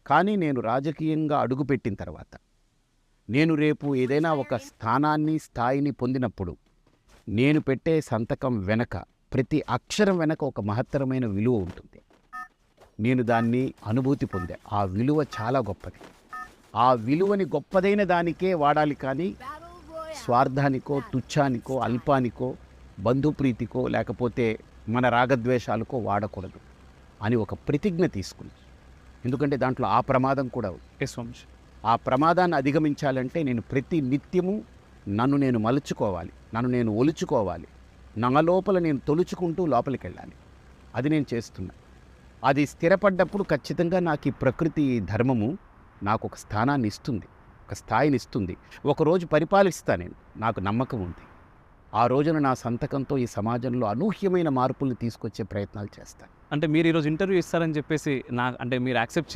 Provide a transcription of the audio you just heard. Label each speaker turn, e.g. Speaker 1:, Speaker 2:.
Speaker 1: కానీ నేను రాజకీయంగా అడుగుపెట్టిన తర్వాత, నేను రేపు ఏదైనా ఒక స్థానాన్ని, స్థాయిని పొందినప్పుడు, నేను పెట్టే సంతకం వెనక, ప్రతి అక్షరం వెనక ఒక మహత్తరమైన విలువ ఉంటుంది. నేను దాన్ని అనుభూతి పొందా. ఆ విలువ చాలా గొప్పది. ఆ విలువని గొప్పదైన దానికే వాడాలి కానీ, స్వార్థానికో, తుచ్ఛానికో, అల్పానికో, బంధుప్రీతికో, లేకపోతే మన రాగద్వేషాలకో వాడకూడదు అని ఒక ప్రతిజ్ఞ తీసుకున్నా. ఎందుకంటే దాంట్లో ఆ ప్రమాదం కూడా ఉంది.
Speaker 2: ఎస్ వంశీ.
Speaker 1: ఆ ప్రమాదాన్ని అధిగమించాలంటే నేను ప్రతి నిత్యము నన్ను నేను మలుచుకోవాలి, నన్ను నేను ఒలుచుకోవాలి, నా లోపల నేను తొలుచుకుంటూ లోపలికి వెళ్ళాలి. అది నేను చేస్తున్నా. అది స్థిరపడ్డప్పుడు ఖచ్చితంగా నాకు ఈ ప్రకృతి ధర్మము నాకు ఒక స్థానాన్ని ఇస్తుంది, ఒక స్థాయిని ఇస్తుంది. ఒకరోజు పరిపాలిస్తా నేను, నాకు నమ్మకం ఉంది. ఆ రోజున నా సంతకంతో ఈ సమాజంలో అనూహ్యమైన మార్పుల్ని తీసుకొచ్చే ప్రయత్నాలు చేస్తాను.
Speaker 2: అంటే మీరు ఈరోజు ఇంటర్వ్యూ ఇస్తారని చెప్పేసి అంటే మీరు యాక్సెప్ట్